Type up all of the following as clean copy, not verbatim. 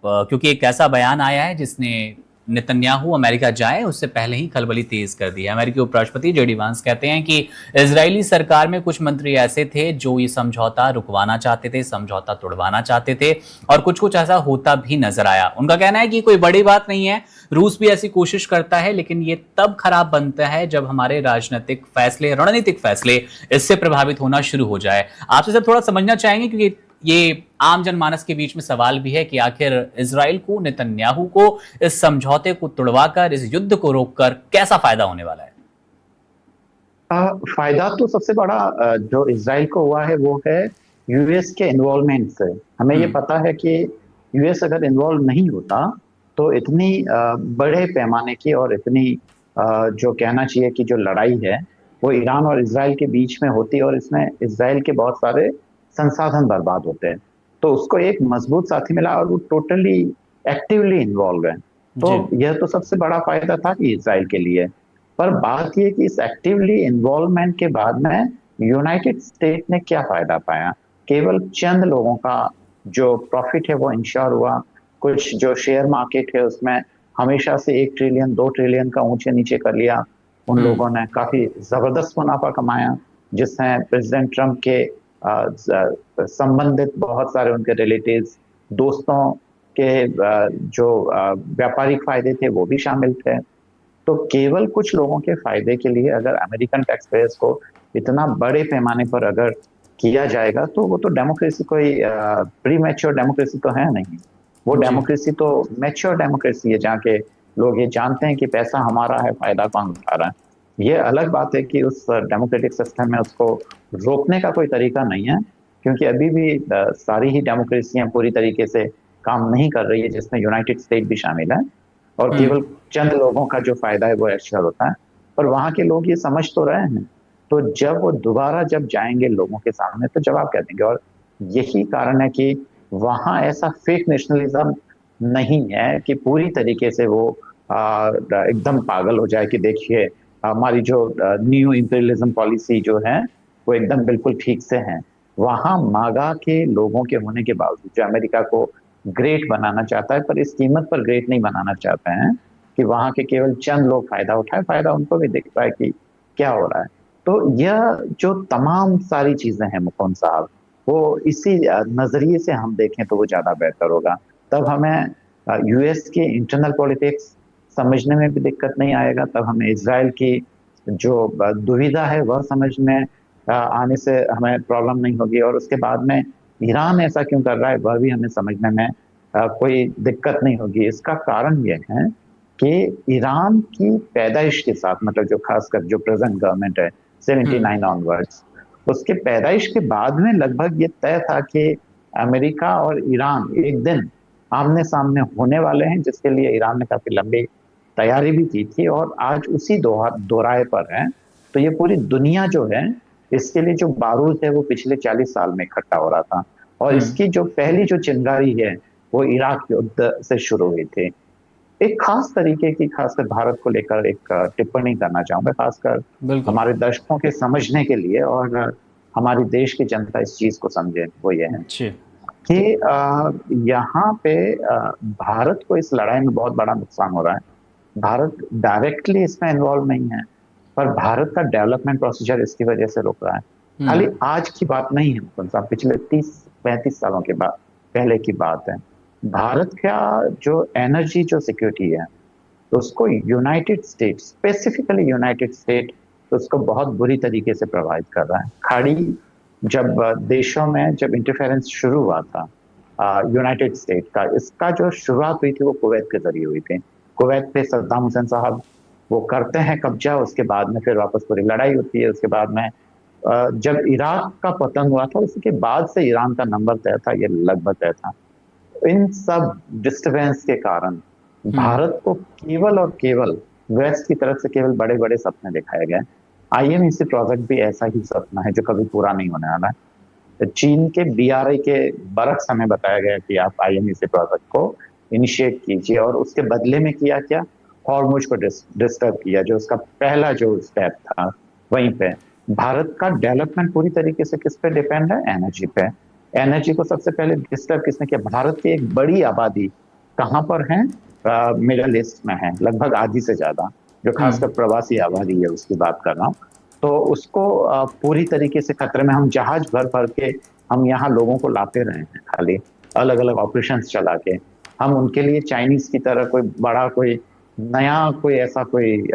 क्योंकि एक ऐसा बयान आया है जिसने नेतन्याहू अमेरिका जाए उससे पहले ही खलबली तेज कर दी है। अमेरिकी उपराष्ट्रपति जेडी वांस कहते हैं कि इजरायली सरकार में कुछ मंत्री ऐसे थे जो ये समझौता रुकवाना चाहते थे, समझौता तोड़वाना चाहते थे, और कुछ कुछ ऐसा होता भी नजर आया। उनका कहना है कि कोई बड़ी बात नहीं है, रूस भी ऐसी कोशिश करता है, लेकिन ये तब खराब बनता है जब हमारे राजनीतिक फैसले, रणनीतिक फैसले इससे प्रभावित होना शुरू हो जाए। आपसे सर थोड़ा समझना चाहेंगे, क्योंकि ये आम जनमानस के बीच में सवाल भी है कि आखिर इजराइल को, नेतन्याहू को इस समझौते को तुड़वाकर, इस युद्ध को रोककर कैसा फायदा होने वाला है? फायदा तो सबसे बड़ा जो इसराइल को हुआ है वो है यूएस के इन्वॉल्वमेंट से। हमें ये पता है कि यूएस अगर इन्वॉल्व नहीं होता तो इतनी बड़े पैमाने की और इतनी जो कहना चाहिए कि जो लड़ाई है वो ईरान और इसराइल के बीच में होती, और इसमें इसराइल के बहुत सारे संसाधन बर्बाद होते हैं। तो उसको एक मजबूत साथी मिला और वो टोटली एक्टिवली इन्वॉल्व है। तो यह तो सबसे बड़ा फायदा था कि इसराइल के लिए। पर बात यह कि इस एक्टिवली इन्वॉल्वमेंट के बाद में यूनाइटेड स्टेट ने क्या फायदा पाया? केवल चंद लोगों का जो प्रॉफिट है वो इंश्योर हुआ। कुछ जो शेयर मार्केट है उसमें हमेशा से 1 ट्रिलियन 2 ट्रिलियन का ऊंचे नीचे कर लिया। उन लोगों ने काफी जबरदस्त मुनाफा कमाया, जिसमें प्रेसिडेंट ट्रंप के संबंधित बहुत सारे उनके रिलेटिव्स, दोस्तों के जो व्यापारिक फायदे थे वो भी शामिल थे। तो केवल कुछ लोगों के फायदे के लिए अगर अमेरिकन टैक्स पेयर्स को इतना बड़े पैमाने पर अगर किया जाएगा तो वो तो डेमोक्रेसी कोई प्री मैच्योर डेमोक्रेसी तो है नहीं। वो डेमोक्रेसी तो मैच्योर डेमोक्रेसी है जहाँ के लोग ये जानते हैं कि पैसा हमारा है, फायदा कौन उठा रहा है। ये अलग बात है कि उस डेमोक्रेटिक सिस्टम में उसको रोकने का कोई तरीका नहीं है, क्योंकि अभी भी सारी ही डेमोक्रेसियां पूरी तरीके से काम नहीं कर रही है, जिसमें यूनाइटेड स्टेट भी शामिल है, और केवल चंद लोगों का जो फायदा है वो एक्चुअल होता है। पर वहां के लोग ये समझ तो रहे हैं। तो जब वो दोबारा जब जाएंगे लोगों के सामने तो जवाब क्या देंगे? और यही कारण है कि वहां ऐसा फेक नेशनलिज्म नहीं है कि पूरी तरीके से वो एकदम पागल हो जाए कि देखिए हमारी जो न्यू इंपीरियलिज्म पॉलिसी जो है वो एकदम बिल्कुल ठीक से है। वहां मागा के लोगों के होने के बावजूद जो अमेरिका को ग्रेट बनाना चाहता है, पर इस कीमत पर ग्रेट नहीं बनाना चाहते हैं कि वहां के केवल चंद लोग फायदा उठाए। फायदा उनको भी दिख रहा है कि क्या हो रहा है। तो यह जो तमाम सारी चीजें हैं मुकुंद साहब, वो इसी नजरिए से हम देखें तो वो ज्यादा बेहतर होगा। तब हमें यूएस की इंटरनल पॉलिटिक्स समझने में भी दिक्कत नहीं आएगा, तब हमें इसराइल की जो दुविधा है वह समझ में आने से हमें प्रॉब्लम नहीं होगी, और उसके बाद में ईरान ऐसा क्यों कर रहा है वह भी हमें समझने में कोई दिक्कत नहीं होगी। इसका कारण यह है कि ईरान की पैदाइश के साथ, मतलब जो खासकर जो प्रेजेंट गवर्नमेंट है 79 ऑनवर्ड्स, उसके पैदाइश के बाद में लगभग ये तय था कि अमेरिका और ईरान एक दिन आमने सामने होने वाले हैं, जिसके लिए ईरान ने काफी लंबी तैयारी भी की थी और आज उसी दोराहे पर है। तो ये पूरी दुनिया जो है इसके लिए जो बारूद है वो पिछले 40 साल में इकट्ठा हो रहा था, और इसकी जो पहली जो चिंगारी है वो इराक युद्ध से शुरू हुई थी। एक खास तरीके की, खासकर भारत को लेकर एक टिप्पणी करना चाहूंगा, खासकर हमारे दर्शकों के समझने के लिए, और हमारी देश की जनता इस चीज को समझे। वो ये है कि यहाँ पे भारत को इस लड़ाई में बहुत बड़ा नुकसान हो रहा है। भारत डायरेक्टली इसमें इन्वॉल्व नहीं है, पर भारत का डेवलपमेंट प्रोसीजर इसकी वजह से रुक रहा है। खाली आज की बात नहीं है मुकुंद साहब, पिछले 30-35 सालों के बाद पहले की बात है। भारत का जो एनर्जी जो सिक्योरिटी है तो उसको United state, specifically United state, तो उसको बहुत बुरी तरीके से प्रभावित कर रहा है। खाड़ी जब देशों में जब इंटरफेरेंस शुरू हुआ था यूनाइटेड स्टेट का, इसका जो शुरुआत हुई थी वो कुवैत के जरिए हुई थी। कुवैत पे सद्दाम हुसैन साहब वो करते हैं कब्जा, उसके बाद में फिर वापस पूरी लड़ाई होती है। उसके बाद में जब इराक का पतन हुआ था उसके बाद से ईरान का नंबर तय था, ये लगभग तय था। इन सब डिस्टर्बेंस के कारण भारत को केवल और केवल वेस्ट की तरफ से केवल बड़े बड़े सपने दिखाए गए। आईएनईसी प्रोजेक्ट भी ऐसा ही सपना है जो कभी पूरा नहीं होने वाला है। चीन के बीआरआई के बरक्स हमें बताया गया कि आप आईएनईसी प्रोजेक्ट को इनिशिएट कीजिए, और उसके बदले में किया क्या? हॉर्मुज को डिस्टर्ब किया, जो उसका पहला जो स्टेप था। वहीं पे भारत का डेवलपमेंट पूरी तरीके से किस पे डिपेंड है? एनर्जी पे। एनर्जी को सबसे पहले डिस्टर्ब किसने किया? भारत की एक बड़ी आबादी कहाँ पर हैं? मिडल ईस्ट में है, लगभग आधी से ज्यादा, जो खासकर प्रवासी आबादी है उसकी बात कर रहा हूँ। तो उसको पूरी तरीके से खतरे में, हम जहाज भर भर के हम यहाँ लोगों को लाते रहे हैं, खाली अलग अलग ऑपरेशंस चला के। हम उनके लिए चाइनीज की तरह कोई बड़ा, कोई नया, कोई ऐसा कोई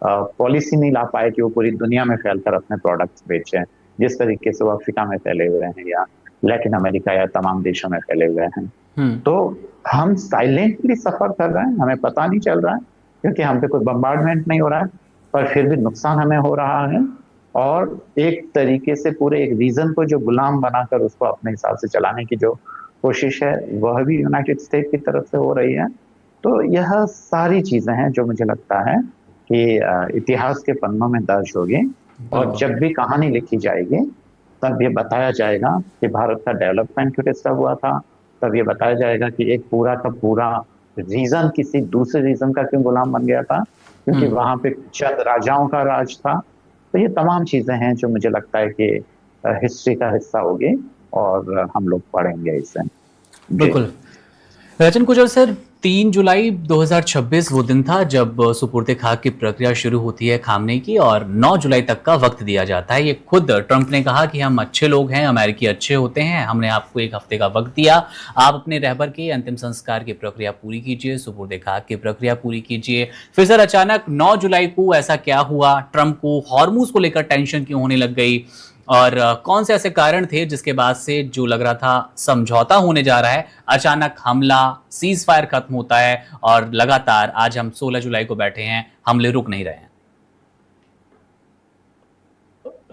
पॉलिसी नहीं ला पाए कि वो पूरी दुनिया में फैलकर अपने प्रोडक्ट्स बेचें, जिस तरीके से वो अफ्रीका में फैले हुए हैं या लैटिन अमेरिका या तमाम देशों में फैले हुए हैं। तो हम साइलेंटली सफर कर रहे हैं, हमें पता नहीं चल रहा है, क्योंकि हम पे कोई बम्बार्डमेंट नहीं हो रहा है, पर फिर भी नुकसान हमें हो रहा है। और एक तरीके से पूरे एक रीजन को जो गुलाम बनाकर उसको अपने हिसाब से चलाने की जो कोशिश है, वह भी यूनाइटेड स्टेट की तरफ से हो रही है। तो यह सारी चीजें हैं जो मुझे लगता है कि इतिहास के पन्नों में दर्ज होगी, और जब भी कहानी लिखी जाएगी तब ये बताया जाएगा कि भारत का डेवलपमेंट क्यों डिस्टर्ब हुआ था, तब ये बताया जाएगा कि एक पूरा का पूरा रीजन किसी दूसरे रीजन का क्यों गुलाम बन गया था, क्योंकि वहां पे चंद राजाओं का राज था। तो ये तमाम चीजें हैं जो मुझे लगता है कि हिस्ट्री का हिस्सा होगी और हम लोग पढ़ेंगे इसे। बिल्कुल। रचन कुजर सर, 3 जुलाई 2026 वो दिन था जब सुपुर्द खाक की प्रक्रिया शुरू होती है खामने की, और 9 जुलाई तक का वक्त दिया जाता है। ये खुद ट्रंप ने कहा कि हम अच्छे लोग हैं, अमेरिकी अच्छे होते हैं, हमने आपको 1 हफ्ते का वक्त दिया, आप अपने रहबर के अंतिम संस्कार की प्रक्रिया पूरी कीजिए, सुपुर्द खाक की प्रक्रिया पूरी कीजिए। फिर सर अचानक 9 जुलाई को ऐसा क्या हुआ? ट्रंप को हॉर्मुज को लेकर टेंशन क्यों होने लग गई, और कौन से ऐसे कारण थे जिसके बाद से जो लग रहा था समझौता होने जा रहा है, अचानक हमला, सीज फायर खत्म होता है, और लगातार आज हम 16 जुलाई को बैठे हैं, हमले रुक नहीं रहे हैं?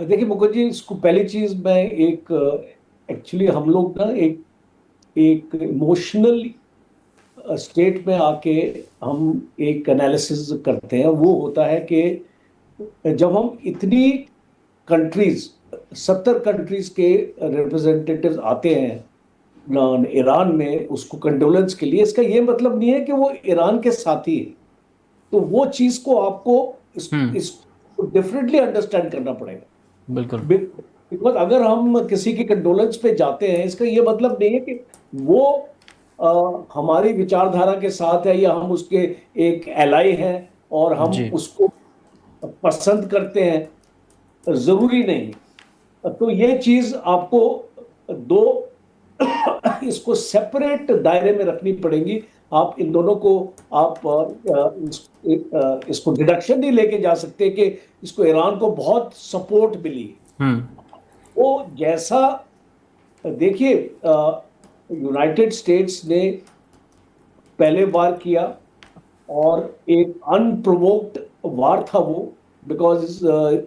देखिए मुकुंद जी, इसको पहली चीज मैं एक एक्चुअली हम लोग ना एक इमोशनल स्टेट में आके हम एक एनालिसिस करते हैं। वो होता है कि जब हम इतनी कंट्रीज, 70 कंट्रीज के रिप्रेजेंटेटिव्स आते हैं ईरान में उसको कंडोलेंस के लिए, इसका ये मतलब नहीं है कि वो ईरान के साथी है। तो वो चीज को आपको इसको डिफरेंटली अंडरस्टैंड करना पड़ेगा। बिल्कुल। बिकॉज अगर हम किसी की कंडोलेंस पे जाते हैं, इसका ये मतलब नहीं है कि वो हमारी विचारधारा के साथ है या हम उसके एक एलाई हैं और हम उसको पसंद करते हैं, जरूरी नहीं। तो ये चीज आपको दो इसको सेपरेट दायरे में रखनी पड़ेगी। आप इन दोनों को आप इसको डिडक्शन नहीं लेके जा सकते कि इसको ईरान को बहुत सपोर्ट मिली। वो जैसा देखिए, यूनाइटेड स्टेट्स ने पहले वार किया और एक अनप्रोवोक्ड वार था वो, बिकॉज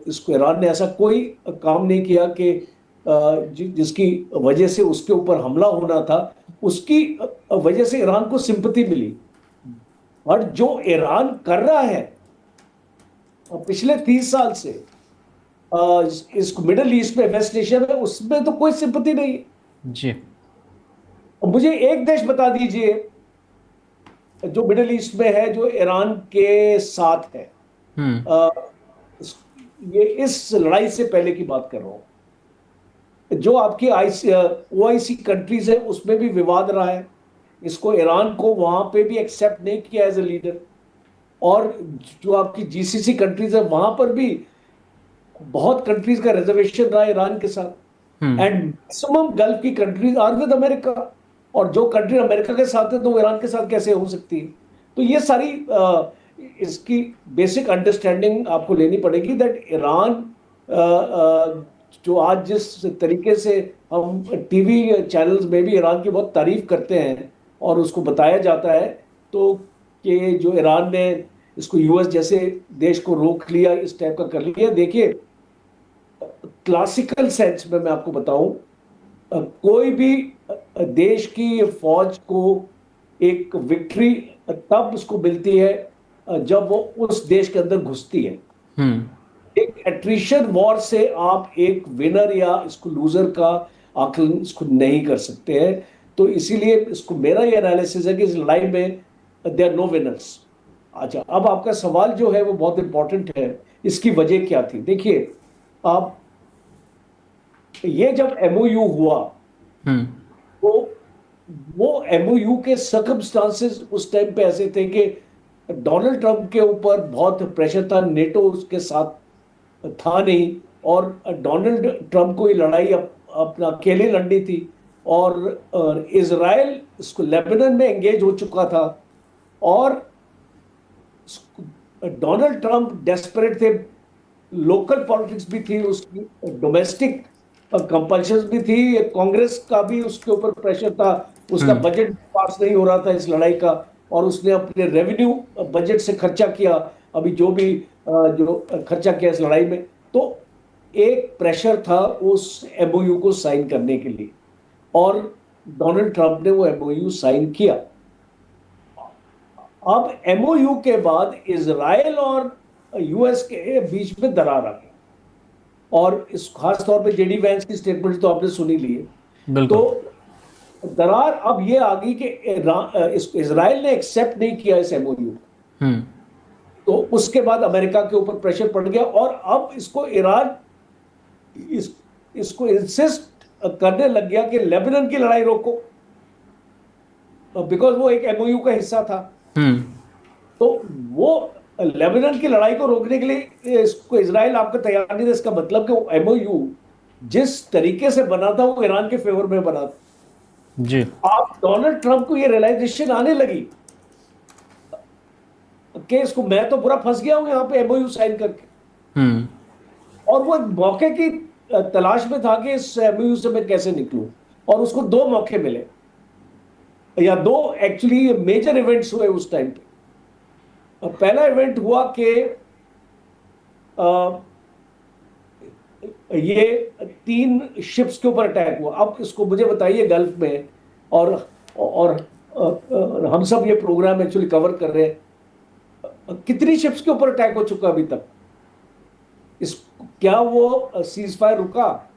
इसको ईरान ने ऐसा कोई काम नहीं किया कि जिसकी वजह से उसके ऊपर हमला होना था, उसकी वजह से ईरान को सिंपैथी मिली। और जो ईरान कर रहा है पिछले 30 साल से इसको मिडिल ईस्ट में, वेस्ट एशिया में, उसमें तो कोई सिंपैथी नहीं है जी। मुझे एक देश बता दीजिए जो मिडिल ईस्ट में है जो ईरान के साथ है। ये इस लड़ाई से पहले की बात कर रहा हूं। जो आपकी OIC कंट्रीज है उसमें भी विवाद रहा है, इसको ईरान को वहां पे भी एक्सेप्ट नहीं किया एज ए लीडर। और जो आपकी GCC कंट्रीज है वहां पर भी बहुत कंट्रीज का रिजर्वेशन रहा ईरान के साथ। एंड मैक्सिमम गल्फ की कंट्रीज आर विद अमेरिका, और जो कंट्री अमेरिका के साथ है तो वो ईरान के साथ कैसे हो सकती है? तो ये सारी इसकी बेसिक अंडरस्टैंडिंग आपको लेनी पड़ेगी दैट ईरान जो आज जिस तरीके से हम टीवी चैनल्स में भी ईरान की बहुत तारीफ करते हैं और उसको बताया जाता है, तो कि जो ईरान ने इसको US जैसे देश को रोक लिया, इस टाइप का कर लिया। देखिए क्लासिकल सेंस में मैं आपको बताऊं, कोई भी देश की फौज को एक विक्ट्री तब उसको मिलती है जब वो उस देश के अंदर घुसती है। एक एट्रिशन वॉर से आप एक विनर या इसको लूजर का आकलन इसको नहीं कर सकते हैं। तो इसीलिए इसको मेरा ये एनालिसिस है कि इस लड़ाई में देयर नो विनर्स। अच्छा, अब आपका सवाल जो है वो बहुत इंपॉर्टेंट है, इसकी वजह क्या थी? देखिए, आप ये जब MOU हुआ तो वो एमओयू के सर्कमस्टांसेस उस टाइम पे ऐसे थे कि डोनाल्ड ट्रंप के ऊपर बहुत प्रेशर था, नेटो उसके साथ था नहीं, और डोनाल्ड ट्रंप को ये लड़ाई अपना अकेले लड़नी थी, और इजराइल इसको लेबनान में एंगेज हो चुका था, और डोनाल्ड ट्रंप डेस्परेट थे, लोकल पॉलिटिक्स भी थी उसकी, डोमेस्टिक कंपल्शंस भी थी, कांग्रेस का भी उसके ऊपर प्रेशर था, उसका बजट पास नहीं हो रहा था इस लड़ाई का, और उसने अपने रेवेन्यू बजट से खर्चा किया, अभी जो भी जो खर्चा किया इस लड़ाई में। तो एक प्रेशर था उस एमओयू को साइन करने के लिए, और डोनाल्ड ट्रंप ने वो एमओयू साइन किया। अब एमओयू के बाद इजराइल और यूएस के बीच में दरार आ गई, और इस खास तौर पे जेडी वैंस की स्टेटमेंट तो आपने सुनी ली है। तो दरार अब ये आ गई कि इजराइल ने एक्सेप्ट नहीं किया इस एमओयू, तो उसके बाद अमेरिका के ऊपर प्रेशर पड़ गया, और अब इसको ईरान इसको इंसिस्ट करने लग गया कि लेबनान की लड़ाई रोको, बिकॉज वो एक एमओयू का हिस्सा था। तो वो लेबनान की लड़ाई को रोकने के लिए इसको इजराइल आपका तैयार नहीं था। इसका मतलब कि वो एमओयू जिस तरीके से बना था वो ईरान के फेवर में बना था जी। आप डोनाल्ड ट्रंप को ये रियलाइजेशन आने लगी कि इसको मैं तो पूरा फंस गया हूं यहां पे एमओयू साइन करके, और वो एक मौके की तलाश में था कि इस एमओयू से मैं कैसे निकलूं, और उसको दो मौके मिले, या दो एक्चुअली मेजर इवेंट्स हुए उस टाइम पे। पहला इवेंट हुआ कि ये 3 शिप्स के ऊपर अटैक हुआ। अब इसको मुझे बताइए, गल्फ में और हम सब ये प्रोग्राम एक्चुअली कवर कर रहे हैं, कितनी शिप्स के ऊपर अटैक हो चुका अभी तक? क्या वो सीज फायर रुका,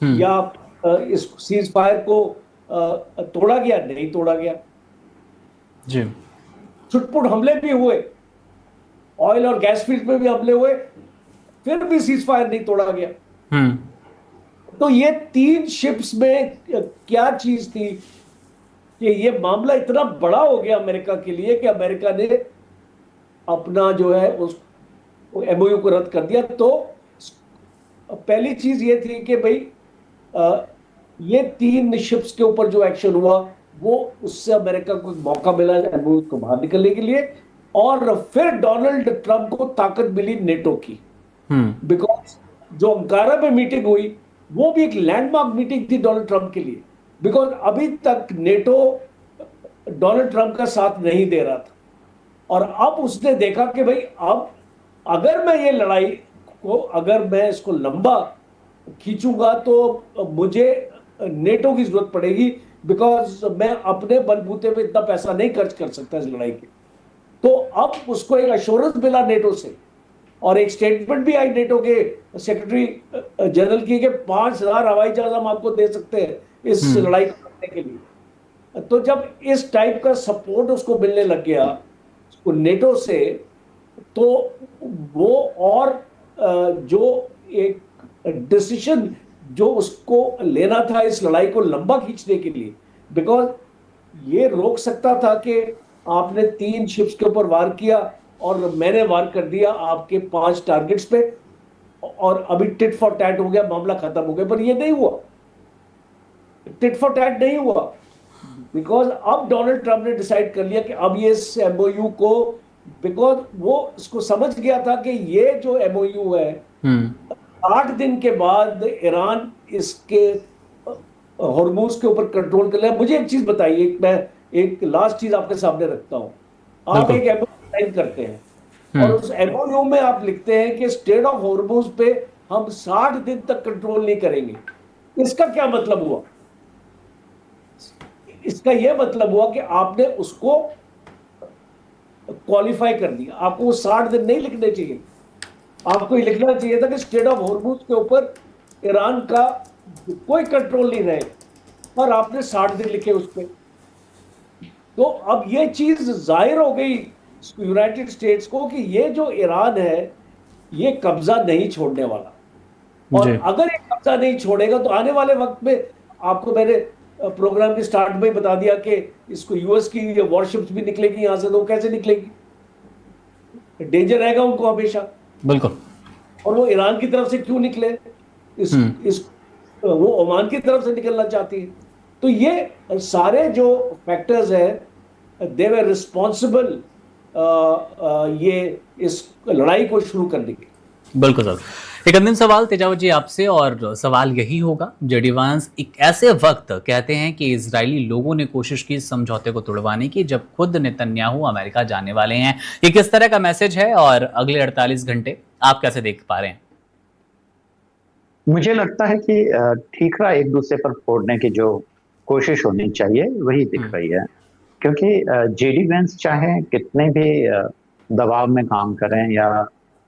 या इस सीज फायर को तोड़ा गया? नहीं तोड़ा गया जी। छुटपुट हमले भी हुए, ऑयल और गैस फील्ड में भी हमले हुए, फिर भी सीज फायर नहीं तोड़ा गया। तो ये 3 शिप्स में क्या चीज थी कि ये मामला इतना बड़ा हो गया अमेरिका के लिए कि अमेरिका ने अपना जो है उस एमओयू को रद्द कर दिया। तो पहली चीज ये थी कि भाई ये 3 शिप्स के ऊपर जो एक्शन हुआ वो उससे अमेरिका को मौका मिला एमओयू को बाहर निकलने के लिए, और फिर डोनाल्ड ट्रंप को ताकत मिली नेटो की, बिकॉज जो अंकारा में मीटिंग हुई वो भी एक लैंडमार्क मीटिंग थी डोनाल्ड ट्रंप के लिए, बिकॉज अभी तक नेटो डोनाल्ड ट्रंप का साथ नहीं दे रहा था, और अब उसने देखा कि भाई अब अगर मैं ये लड़ाई को अगर मैं इसको लंबा खींचूंगा तो मुझे नेटो की जरूरत पड़ेगी, बिकॉज मैं अपने बलबूते पे इतना पैसा नहीं खर्च कर सकता इस लड़ाई के। तो अब उसको एक अश्योरेंस मिला नेटो से, और एक स्टेटमेंट भी आई नेटो के सेक्रेटरी जनरल की कि 5,000 हवाई जहाज हम आपको दे सकते हैं इस लड़ाई को करने के लिए। तो जब इस टाइप का सपोर्ट उसको मिलने लग गया उसको नेटो से, तो वो और जो एक डिसीजन जो उसको लेना था इस लड़ाई को लंबा खींचने के लिए, बिकॉज ये रोक सकता था कि आपने 3 शिप्स के ऊपर वार किया और मैंने वार कर दिया आपके 5 टारगेट्स पे, और अभी टिट फॉर टैट हो गया, मामला खत्म हो गया। पर ये नहीं हुआ, टिट फॉर टैट नहीं हुआ, बिकॉज अब डोनाल्ड ट्रंप ने डिसाइड कर लिया कि अब ये इस एमओयू को, बिकॉज वो इसको समझ गया था कि ये जो एमओयू है 8 दिन के बाद ईरान इसके हॉर्मोज के ऊपर कंट्रोल कर लिया। मुझे एक चीज बताइए, मैं एक लास्ट चीज आपके सामने रखता हूं। आप एक एमओयू साइन करते हैं और उस एमओयू में आप लिखते हैं कि स्टेट ऑफ हॉर्मोज पे हम 60 दिन तक कंट्रोल नहीं करेंगे। इसका क्या मतलब हुआ? इसका यह मतलब हुआ कि आपने उसको क्वालिफाई कर दिया। आपको वो 60 दिन नहीं लिखने चाहिए, आपको ये लिखना चाहिए था कि स्टेट ऑफ हॉर्मोज के ऊपर ईरान का कोई कंट्रोल नहीं रहे, और आपने 60 दिन लिखे उस पर। तो अब ये चीज जाहिर हो गई यूनाइटेड स्टेट्स को कि ये जो ईरान है ये कब्जा नहीं छोड़ने वाला, और अगर ये कब्जा नहीं छोड़ेगा तो आने वाले वक्त में आपको मैंने प्रोग्राम के स्टार्ट में ही बता दिया कि इसको यूएस की वॉरशिप्स भी निकलेगी यहाँ से, तो कैसे निकलेगी? डेंजर रहेगा उनको हमेशा। बिल्कुल। और वो ईरान की तरफ से क्यों निकले? वो ओमान की तरफ से निकलना चाहती है। तो ये सारे जो फैक्टर्स है दे वर रिस्पॉन्सिबल ये इस लड़ाई को शुरू करने के। बिल्कुल सर। एक अंतिम सवाल तेजावत जी आपसे, और सवाल यही होगा, जेडी वांस एक ऐसे वक्त कहते हैं कि इजरायली लोगों ने कोशिश की समझौते को तोड़वाने की जब खुद नेतन्याहू अमेरिका जाने वाले हैं, ये किस तरह का मैसेज है और अगले 48 घंटे आप कैसे देख पा रहे हैं? मुझे लगता है कि ठीकरा एक दूसरे पर फोड़ने की जो कोशिश होनी चाहिए वही दिख रही है, क्योंकि जेडी वेंस चाहे कितने भी दबाव में काम करें या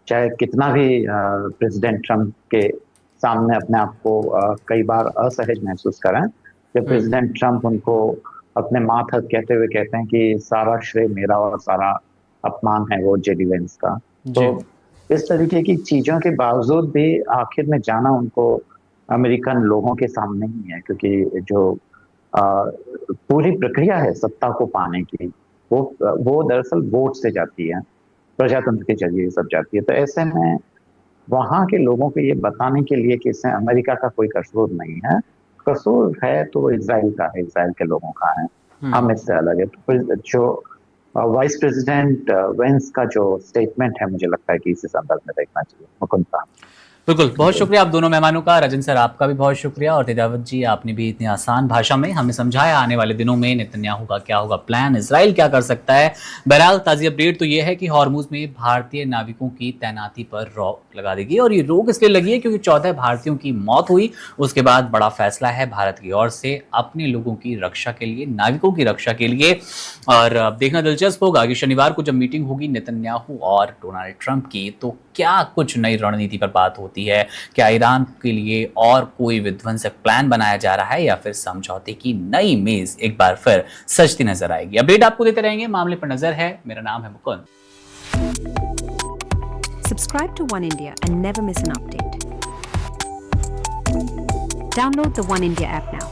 चाहे कितना भी प्रेसिडेंट ट्रंप के सामने अपने आप को कई बार असहज महसूस करें, जब प्रेसिडेंट ट्रंप उनको अपने माथ हथ कहते हुए कहते हैं कि सारा श्रेय मेरा और सारा अपमान है वो जेडी वेंस का, तो इस तरीके की चीजों के बावजूद भी आखिर में जाना उनको अमेरिकन लोगों के सामने ही है, क्योंकि जो पूरी प्रक्रिया है सत्ता को पाने की वो दरअसल वोट से जाती है, प्रजातंत्र के जरिए सब जाती है। तो ऐसे में वहां के लोगों को ये बताने के लिए कि इसमें अमेरिका का कोई कसूर नहीं है, कसूर है तो वो इजराइल का है, इजराइल के लोगों का है, हम इससे अलग है। तो जो वाइस प्रेसिडेंट वेंस का जो स्टेटमेंट है, मुझे लगता है कि इसी संदर्भ में देखना चाहिए। मुकुंद साहब। बिल्कुल, बहुत शुक्रिया आप दोनों मेहमानों का। राजन सर आपका भी बहुत शुक्रिया, और तेजावत जी आपने भी इतनी आसान भाषा में हमें समझाया आने वाले दिनों में नेतन्याहू का क्या होगा प्लान, इजराइल क्या कर सकता है। बहरहाल ताज़ी अपडेट तो ये है कि हॉर्मुज में भारतीय नाविकों की तैनाती पर रोक लगा देगी, और ये रोक इसलिए लगी है क्योंकि 14 भारतीयों की मौत हुई। उसके बाद बड़ा फैसला है भारत की ओर से अपने लोगों की रक्षा के लिए, नाविकों की रक्षा के लिए। और अब देखना दिलचस्प होगा कि शनिवार को जब मीटिंग होगी नेतन्याहू और डोनाल्ड ट्रंप की, तो क्या कुछ नई रणनीति पर बात होती है। क्या ईरान के लिए और कोई विध्वंसक प्लान बनाया जा रहा है, या फिर समझौते की नई मेज एक बार फिर सजती नजर आएगी। अपडेट आपको देते रहेंगे, मामले पर नजर है। मेरा नाम है Mukund. Subscribe to One India and never miss an update. Download the One India app now.